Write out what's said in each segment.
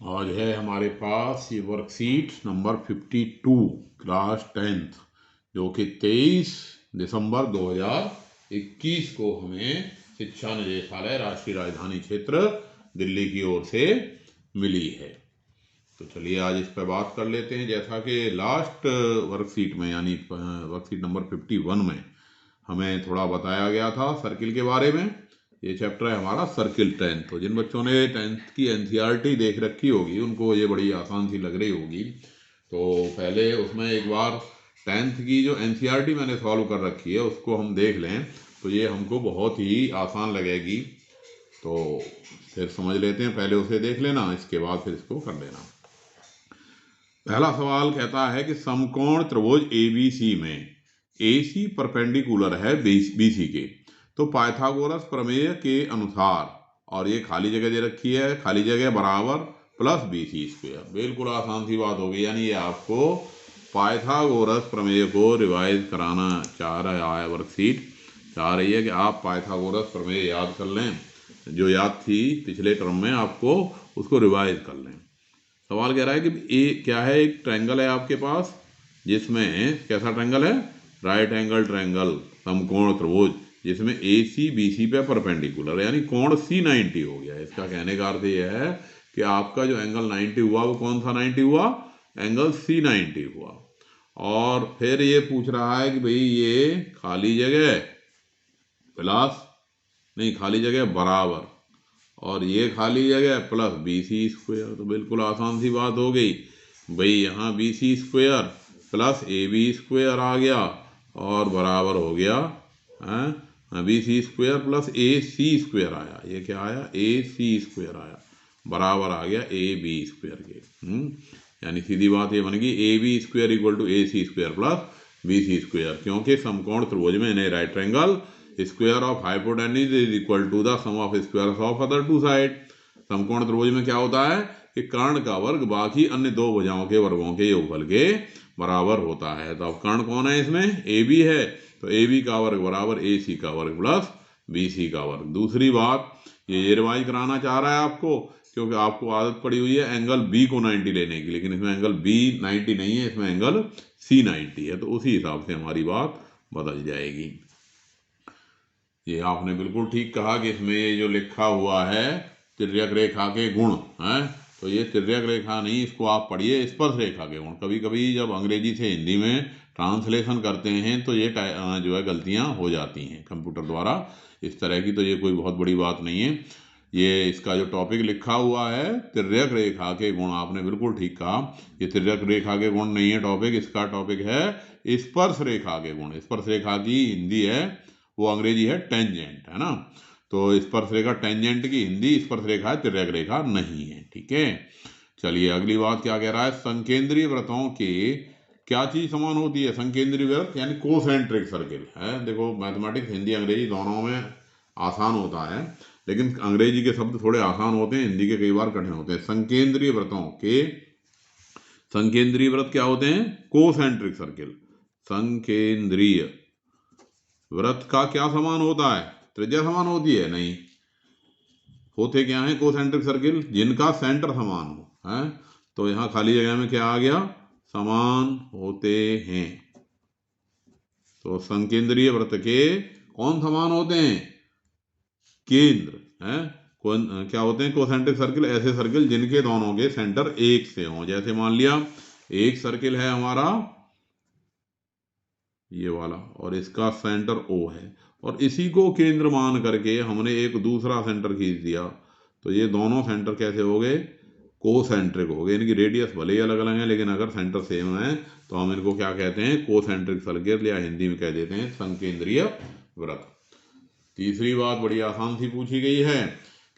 आज है हमारे पास ये वर्कशीट नंबर 52 क्लास 10th, जो कि 23 दिसंबर 2021 को हमें शिक्षा निदेशालय राष्ट्रीय राजधानी क्षेत्र दिल्ली की ओर से मिली है। तो चलिए आज इस पर बात कर लेते हैं। जैसा कि लास्ट वर्कशीट में यानी वर्कशीट नंबर 51 में हमें थोड़ा बताया गया था सर्किल के बारे में। ये चैप्टर है हमारा सर्किल 10th। तो जिन बच्चों ने 10th की एनसीईआरटी देख रखी होगी उनको ये बड़ी आसान सी लग रही होगी। तो पहले उसमें एक बार 10th की जो एनसीईआरटी मैंने सॉल्व कर रखी है उसको हम देख लें तो ये हमको बहुत ही आसान लगेगी। तो फिर समझ लेते हैं, पहले उसे देख लेना, इसके बाद फिर इसको कर लेना। पहला सवाल कहता है कि समकोण त्रिभुज एबीसी में AC परपेंडिकुलर है BC के, तो पाइथागोरस प्रमेय के अनुसार, और ये खाली जगह दे रखी है, खाली जगह बराबर प्लस BC स्क्वायर। बिल्कुल आसान सी बात होगी, यानी ये आपको पाइथागोरस प्रमेय को रिवाइज कराना चाह रहा है, वर्कशीट चाह रही है कि आप पाइथागोरस प्रमेय याद कर लें, जो याद थी पिछले टर्म में आपको उसको रिवाइज कर लें। सवाल कह रहा है कि ए क्या है, एक ट्रायंगल है आपके पास जिसमें, कैसा ट्रायंगल है, राइट एंगल ट्रायंगल समकोण त्रिभुज, जिसमें AC BC पे परपेंडिकुलर है, यानी कोण C90 हो गया। इसका कहने का अर्थ यह है कि आपका जो एंगल 90 हुआ वो कौन सा 90 हुआ, एंगल C90 हुआ। और फिर ये पूछ रहा है कि भाई ये खाली जगह प्लस, नहीं खाली जगह बराबर, और ये खाली जगह प्लस BC स्क्वायर। तो बिल्कुल आसान सी बात हो गई भाई, यहाँ BC square plus AB square आ गया और बराबर हो गया BC square plus AC square आया। ये क्या आया, AC स्क्वायर आया, बराबर आ गया AB स्क्वायर के। यानी सीधी बात ये बनेगी AB square equal to AC square plus BC square, क्योंकि समकोण त्रिभुज में यानी right triangle square of hypotenuse is equal to the sum of squares of other two side. समकोण त्रिभुज में क्या होता है कि कर्ण का वर्ग बाकी अन्य दो भुजाओं के वर्गों के योगफल के बराबर होता है। तो अब कर्ण कौन है इसमें, AB है, तो AB का वर्ग बराबर AC का वर्ग प्लस BC का वर्ग। दूसरी बात ये रिवाइज कराना चाह रहा है आपको, क्योंकि आपको आदत पड़ी हुई है एंगल B को 90 लेने की, लेकिन इसमें एंगल B 90 नहीं है, इसमें एंगल C90 है। तो उसी हिसाब से हमारी बात बदल जाएगी। ये आपने बिल्कुल ठीक कहा कि इसमें ये जो लिखा हुआ है तिर्यक रेखा के गुण है, तो ये तिर्यक रेखा नहीं, इसको आप पढ़िए स्पर्श रेखा के गुण। कभी कभी जब अंग्रेजी से हिंदी में ट्रांसलेशन करते हैं तो ये जो है गलतियां हो जाती हैं कंप्यूटर द्वारा इस तरह की। तो ये कोई बहुत बड़ी बात नहीं है। ये इसका जो टॉपिक लिखा हुआ है तिर्यक रेखा के गुण, आपने बिल्कुल ठीक कहा, ये तिर्यक रेखा के गुण नहीं है टॉपिक, इसका टॉपिक है स्पर्श रेखा के गुण। स्पर्श रेखा की हिंदी है, वो अंग्रेजी है टेंजेंट, है ना। तो स्पर्श रेखा टेंजेंट की हिंदी स्पर्श रेखा है, तिर्यक रेखा नहीं है, ठीक है। चलिए अगली बात क्या कह रहा है, संकेंद्रीय वृत्तों के क्या चीज समान होती है। संकेंद्रीय वृत्त यानी कोसेंट्रिक सर्किल है। देखो मैथमेटिक्स हिंदी अंग्रेजी दोनों में आसान होता है, लेकिन अंग्रेजी के शब्द थोड़े आसान होते हैं, हिंदी के कई बार कठिन होते हैं। संकेंद्रीय वृत्तों के, संकेंद्रीय वृत्त क्या होते हैं, कोसेंट्रिक सर्किल। संकेंद्रीय वृत्त का क्या समान होता है, त्रिज्या समान होती है, नहीं, होते क्या है कोसेंट्रिक सर्किल, जिनका सेंटर समान हो, है। तो यहां खाली जगह में क्या आ गया, समान होते हैं। तो संकेंद्रीय वृत्त के कौन समान होते हैं, केंद्र, है। कौन क्या होते हैं, कोसेंट्रिक सर्किल ऐसे सर्किल जिनके दोनों के सेंटर एक से हों। जैसे मान लिया एक सर्किल है हमारा ये वाला, और इसका सेंटर O है, और इसी को केंद्र मान करके हमने एक दूसरा सेंटर खींच दिया, तो ये दोनों सेंटर कैसे हो गए, कोसेंट्रिक हो गए। इनकी रेडियस भले ही अलग अलग है, लेकिन अगर सेंटर सेम है तो हम इनको क्या कहते हैं, कोसेंट्रिक सर्किल, या हिंदी में कह देते हैं संकेंद्रीय वृत्त। तीसरी बात बड़ी आसान सी पूछी गई है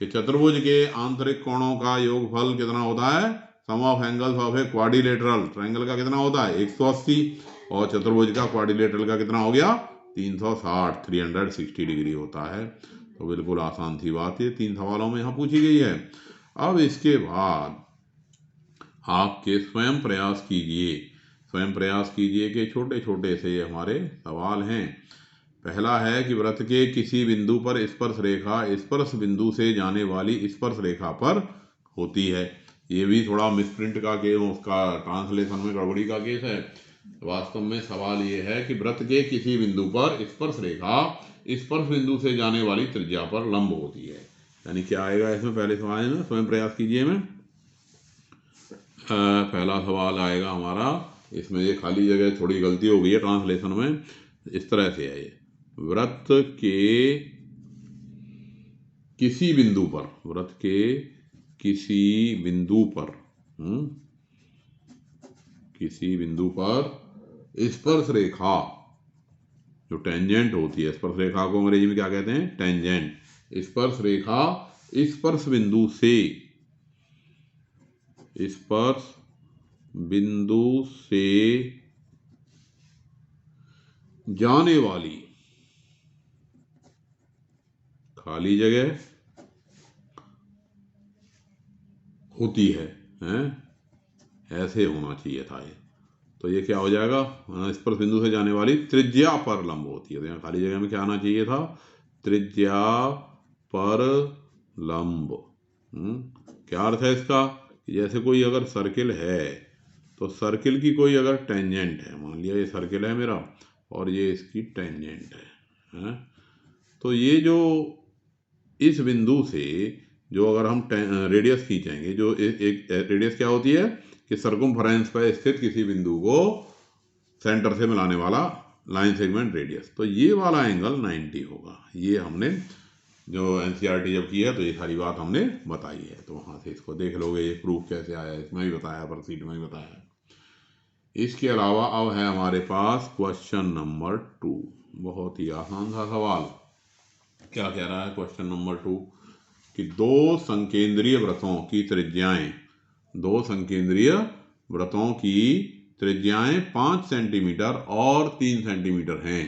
कि चतुर्भुज के आंतरिक कोणों का योगफल कितना होता है, sum of angles of a quadrilateral triangle का कितना होता है 180, और चतुर्भुज का क्वाड्रिलेटरल का कितना हो गया 360, 360 डिग्री होता है। तो बिल्कुल आसान सी बात है, 3 सवालों में यहाँ पूछी गई है। अब इसके बाद आपके स्वयं प्रयास कीजिए, स्वयं प्रयास कीजिए कि छोटे छोटे से हमारे सवाल हैं। पहला है कि वृत्त के किसी बिंदु पर स्पर्श रेखा स्पर्श बिंदु से जाने वाली स्पर्श रेखा पर होती है। ये भी थोड़ा मिसप्रिंट का केस, उसका ट्रांसलेशन में गड़बड़ी का केस है। वास्तव में सवाल ये है कि वृत्त के किसी बिंदु पर स्पर्श रेखा स्पर्श बिंदु से जाने वाली त्रिज्या पर लंब होती है। यानी क्या आएगा इसमें, पहले सवाल में स्वयं प्रयास कीजिए में। पहला सवाल आएगा हमारा, इसमें ये खाली जगह थोड़ी गलती हो गई है ट्रांसलेशन में। इस तरह से है ये, वृत्त के किसी बिंदु पर, वृत्त के किसी बिंदु पर किसी बिंदु पर स्पर्श रेखा जो टेंजेंट होती है, स्पर्श रेखा को अंग्रेजी में क्या कहते हैं, टेंजेंट। स्पर्श रेखा स्पर्श बिंदु से जाने वाली खाली जगह होती है, ऐसे होना चाहिए था ये। तो ये क्या हो जाएगा, स्पर्श बिंदु से जाने वाली त्रिज्या पर लंब होती है। तो यहाँ खाली जगह में क्या आना चाहिए था, त्रिज्या पर लंब। क्या अर्थ है इसका, जैसे कोई अगर सर्किल है तो सर्किल की कोई अगर टेंजेंट है, मान लिया ये सर्किल है मेरा और ये इसकी टेंजेंट है, तो ये जो इस बिंदु से जो अगर हम रेडियस खींचेंगे, जो एक रेडियस क्या होती है कि सर्कमफेरेंस पर स्थित किसी बिंदु को सेंटर से मिलाने वाला लाइन सेगमेंट रेडियस, तो ये वाला एंगल 90 होगा। ये हमने जो एनसीईआरटी जब की है तो ये सारी बात हमने बताई है, तो वहाँ से इसको देख लोगे। ये प्रूफ कैसे आया इसमें भी बताया, वर्कशीट में भी बताया। इसके अलावा अब है हमारे पास क्वेश्चन नंबर 2, बहुत ही आसान सा सवाल। क्या कह रहा है क्वेश्चन नंबर 2 कि दो संकेंद्रीय वृत्तों की त्रिज्याएं 5 सेंटीमीटर और 3 सेंटीमीटर हैं।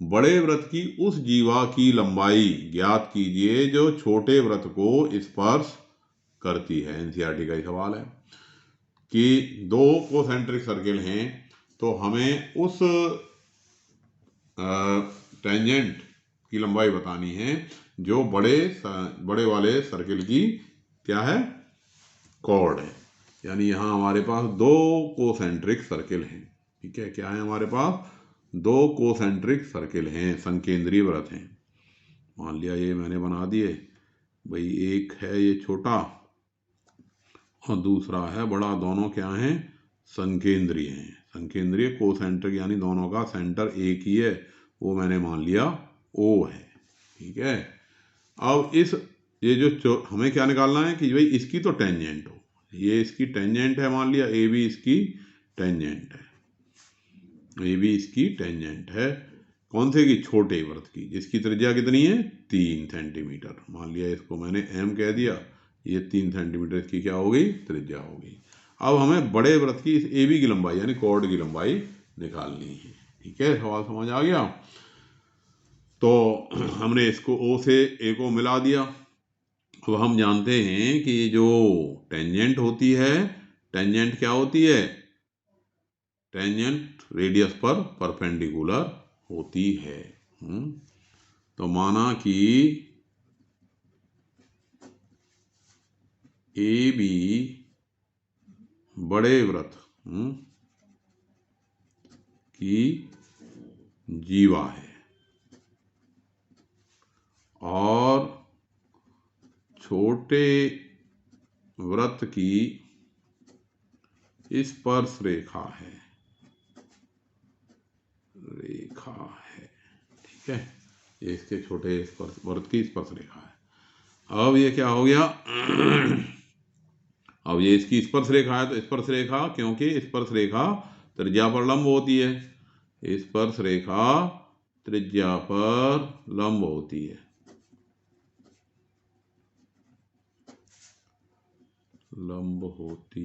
बड़े वृत्त की उस जीवा की लंबाई ज्ञात कीजिए जो छोटे वृत्त को स्पर्श करती है। एनसीईआरटी का ही सवाल है कि दो कोसेंट्रिक सर्किल हैं, तो हमें उस टेंजेंट की लंबाई बतानी है जो बड़े वाले सर्किल की क्या है, कॉर्ड है। यानी यहाँ हमारे पास दो कोसेंट्रिक सर्किल हैं, ठीक है। क्या है हमारे पास, दो कोसेंट्रिक सर्किल हैं, संकेंद्रीय वृत्त हैं। मान लिया ये मैंने बना दिए भाई, एक है ये छोटा और दूसरा है बड़ा, दोनों क्या हैं, संकेंद्रीय हैं। संकेंद्रीय कोसेंट्रिक यानी दोनों का सेंटर एक ही है, वो मैंने मान लिया O है, ठीक है। अब ये जो हमें क्या निकालना है कि भाई इसकी तो टेंजेंट हो, ये इसकी टेंजेंट है, मान लिया AB इसकी टेंजेंट है, AB इसकी टेंजेंट है। कौन से की, छोटे वृत्त की, जिसकी त्रिज्या कितनी है, 3 सेंटीमीटर। मान लिया इसको मैंने M कह दिया, ये 3 सेंटीमीटर की क्या हो गई, त्रिज्या हो गई। अब हमें बड़े वृत्त की इस AB की लंबाई यानी कॉर्ड की लंबाई निकालनी है, ठीक है। सवाल समझ आ गया। तो हमने इसको O से A को मिला दिया। अब हम जानते हैं कि जो टेंजेंट होती है, टेंजेंट क्या होती है, टेंजेंट रेडियस पर परपेंडिकुलर होती है। तो माना कि AB बड़े वृत्त की जीवा है और छोटे वृत्त की स्पर्श रेखा है, ठीक है। ये इसके छोटे वृत्त की स्पर्श रेखा है। अब ये क्या हो गया अब ये इसकी स्पर्श रेखा है, तो स्पर्श रेखा, क्योंकि स्पर्श रेखा त्रिज्या पर लंब होती है, स्पर्श रेखा त्रिज्या पर लंब होती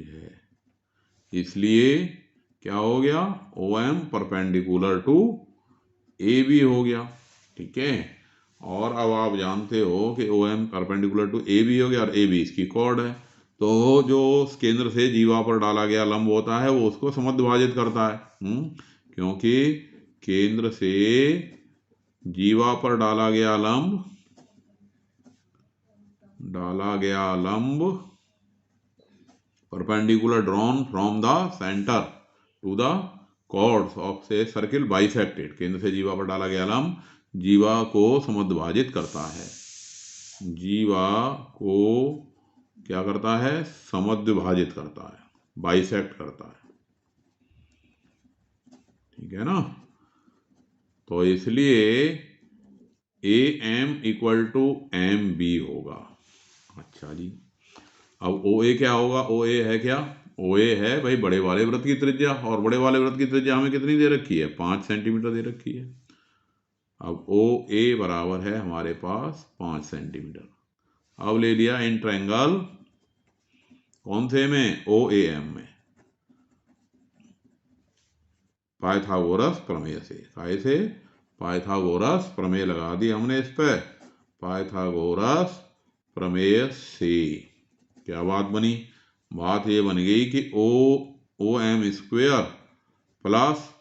है, इसलिए क्या हो गया, OM परपेंडिकुलर टू AB हो गया, ठीक है। और अब आप जानते हो कि OM परपेंडिकुलर टू AB हो गया और AB इसकी कॉर्ड है, तो जो केंद्र से जीवा पर डाला गया लंब होता है वो उसको समद्विभाजित करता है। क्योंकि केंद्र से जीवा पर डाला गया लंब perpendicular drawn from the centre to the chords of the circle bisected, केंद्र से जीवा पर डाला गया लंब जीवा को समद्विभाजित करता है, जीवा को क्या करता है, समद्विभाजित करता है, बाइसेक्ट करता है, ठीक है ना। तो इसलिए A M equal to M B होगा। अच्छा जी, अब ओ ए क्या होगा, ओ ए है क्या, ओ ए है भाई बड़े वाले वृत्त की त्रिज्या, और बड़े वाले वृत्त की त्रिज्या हमें कितनी दे रखी है, 5 सेंटीमीटर दे रखी है। अब ओ ए बराबर है हमारे पास 5 सेंटीमीटर। अब ले लिया इन ट्रायंगल कौन से में, ओ ए एम में, पाइथागोरस प्रमेय से, कैसे, पाइथागोरस प्रमेय लगा दी हमने इस पे, पाइथागोरस प्रमेय से क्या बात बनी, बात ये बन गई कि O M square plus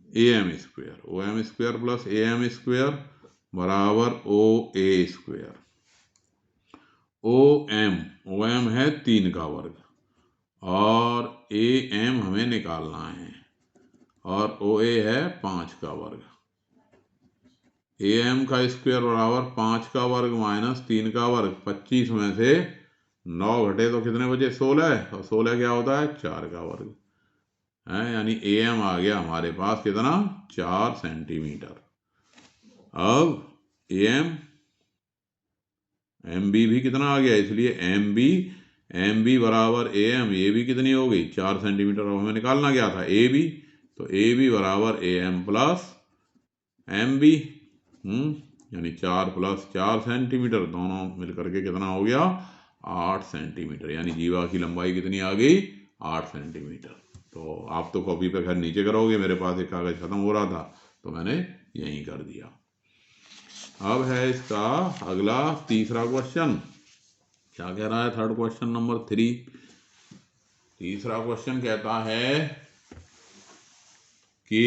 A M square, O M square plus A M square बराबर ओ ए स्क्वेयर। ओ एम है 3 का वर्ग और ए एम हमें निकालना है, और ओ ए है 5 का वर्ग। ए एम का स्क्वायर बराबर 5 का वर्ग माइनस 3 का वर्ग, 25 में से 9 घटे तो कितने बचे, 16, और 16 क्या होता है, 4 का वर्ग है, यानी ए एम आ गया हमारे पास कितना, 4 सेंटीमीटर। अब एम बी भी कितना आ गया, इसलिए एम बी बराबर ए एम, ये भी कितनी हो गई, 4 सेंटीमीटर। अब हमें निकालना क्या था, ए बी, तो ए बी बराबर A M plus M B, यानी 4 प्लस 4 सेंटीमीटर, दोनों मिलकर के कितना हो गया, 8 सेंटीमीटर, यानी जीवा की लंबाई कितनी आ गई, 8 सेंटीमीटर। तो आप तो कॉपी पे घर नीचे करोगे, मेरे पास एक कागज खत्म हो रहा था तो मैंने यहीं कर दिया। अब है इसका अगला तीसरा क्वेश्चन, क्या कह रहा है, थर्ड क्वेश्चन नंबर 3। तीसरा क्वेश्चन कहता है कि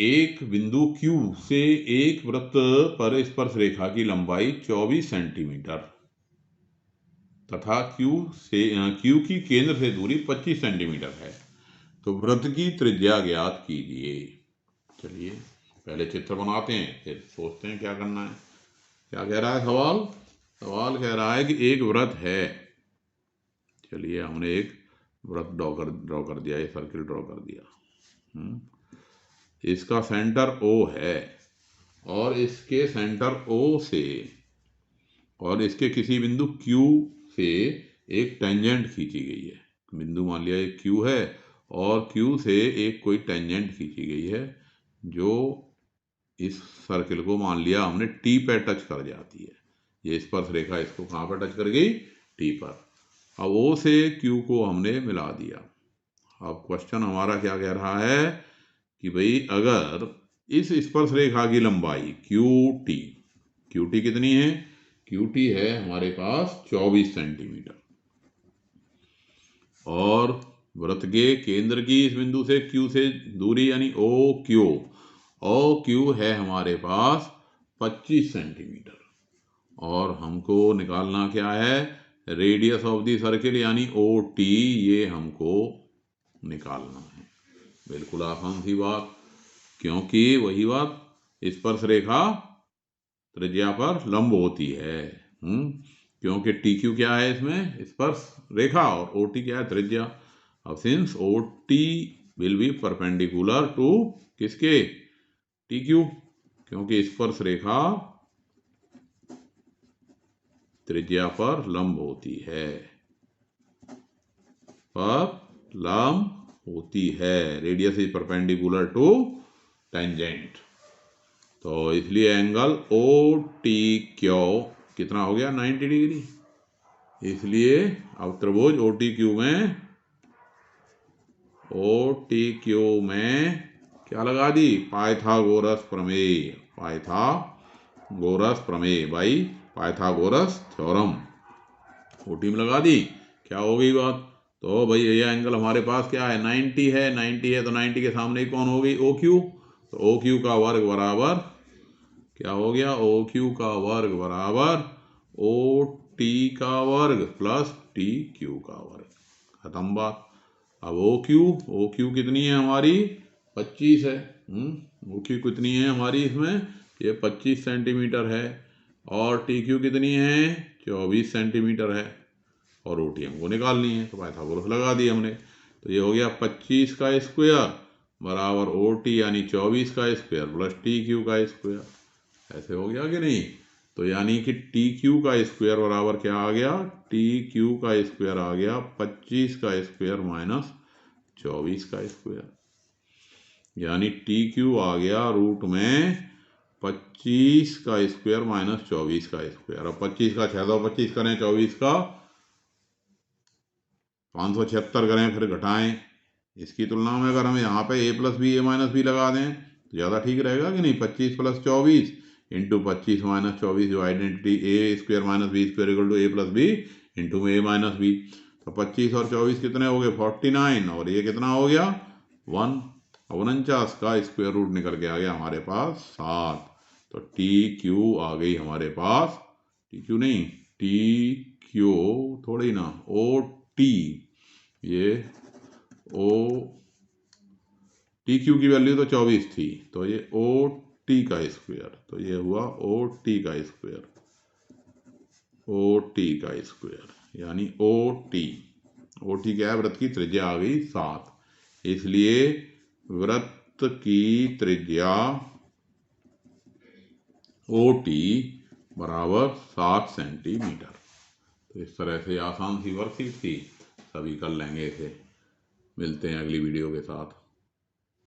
एक बिंदु Q से एक वृत्त पर स्पर्श रेखा की लंबाई 24 सेंटीमीटर तथा Q की केंद्र से दूरी 25 सेंटीमीटर है, तो वृत्त की त्रिज्या ज्ञात कीजिए। चलिए पहले चित्र बनाते हैं, फिर सोचते हैं क्या करना है। क्या कह रहा है सवाल, सवाल कह रहा है कि एक वृत्त है, चलिए हमने एक वृत्त ड्रॉ कर दिया, ये सर्किल ड्रॉ कर दिया, इसका सेंटर O है और इसके सेंटर O से और इसके किसी बिंदु Q से एक टेंजेंट खींची गई है। बिंदु मान लिया एक Q है और Q से एक कोई टेंजेंट खींची गई है जो इस सर्किल को मान लिया हमने T पे टच कर जाती है। ये स्पर्श रेखा इसको कहाँ पर टच कर गई, T पर। अब O से Q को हमने मिला दिया। अब क्वेश्चन हमारा क्या कह रहा है कि भाई अगर इस स्पर्श रेखा की लंबाई QT कितनी है, QT है हमारे पास 24 सेंटीमीटर और वृत्त के केंद्र की इस बिंदु से Q से दूरी यानी OQ है हमारे पास 25 सेंटीमीटर और हमको निकालना क्या है, रेडियस ऑफ द सर्किल यानी OT, ये हमको निकालना है। बिल्कुल आसान सी बात, क्योंकि वही बात स्पर्श रेखा त्रिज्या पर लंब होती है, क्योंकि TQ क्या है इसमें, स्पर्श रेखा, और OT क्या है, त्रिज्या। अब since OT will be perpendicular to किसके, TQ, क्योंकि स्पर्श रेखा त्रिज्या पर लंब होती है, radius is perpendicular to tangent. तो इसलिए एंगल OTQ कितना हो गया, 90 डिग्री। इसलिए अब त्रिभुज OTQ में क्या लगा दी, पाइथागोरस प्रमेय बाई पाइथागोरस थ्योरम, OT में लगा दी। क्या हो गई बात, तो भाई ये एंगल हमारे पास क्या है, 90 है, 90 है तो 90 के सामने कौन हो गई, OQ, तो OQ का वर्ग बराबर क्या हो गया, OQ का वर्ग बराबर OT का वर्ग प्लस TQ का वर्ग। खत्म बात। अब ओ क्यू कितनी है हमारी, 25 है। ओ क्यू कितनी है हमारी इसमें, ये 25 सेंटीमीटर है। और टी क्यू कितनी है, 24 सेंटीमीटर है। और ओ टी हमको निकालनी है, तो पाइथागोरस लगा दिया हमने। तो ये हो गया 25 का स्क्वायर बराबर ओ टी यानी 24 का स्क्वायर प्लस टी क्यू का स्क्वायर। ऐसे हो गया कि नहीं। तो यानी कि टी क्यू का स्क्वायर बराबर क्या आ गया, टी क्यू का स्क्वायर आ गया 25 का स्क्वायर माइनस 24 का स्क्वायर। यानी टी क्यू आ गया रूट में 25 का स्क्वायर माइनस 24 का स्क्वायर। अब 25 का 625 करें, 24 का 576 करें, फिर घटाएं। इसकी तुलना में अगर हम यहाँ पे a plus B A minus B लगा दें तो ज़्यादा ठीक रहेगा कि नहीं। 25 प्लस 24 इंटू 25 माइनस 24 जो identity A square minus B square equal to A plus B into A minus B. तो 25 और 24 कितने हो गए, 49। और ये कितना हो गया 1। 49 का स्क्वायर रूट निकल के आ गया हमारे पास 7। तो टी क्यू आ गई हमारे पास, टी क्यू नहीं टी क्यू थोड़ी ना, ओ टी, ये ओ टी क्यू की वैल्यू तो 24 थी, तो ये ओ टी का स्क्वायर, तो ये हुआ ओ टी का स्क्वायर, ओ टी का स्क्वायर यानी ओ टी। ओ टी क्या है, वृत्त की त्रिज्या आ गई 7, इसलिए वृत्त की त्रिज्या ओ टी बराबर 7 सेंटीमीटर। तो इस तरह से आसान सी वर्कशीट थी, सभी कर लेंगे इसे। मिलते हैं अगली वीडियो के साथ।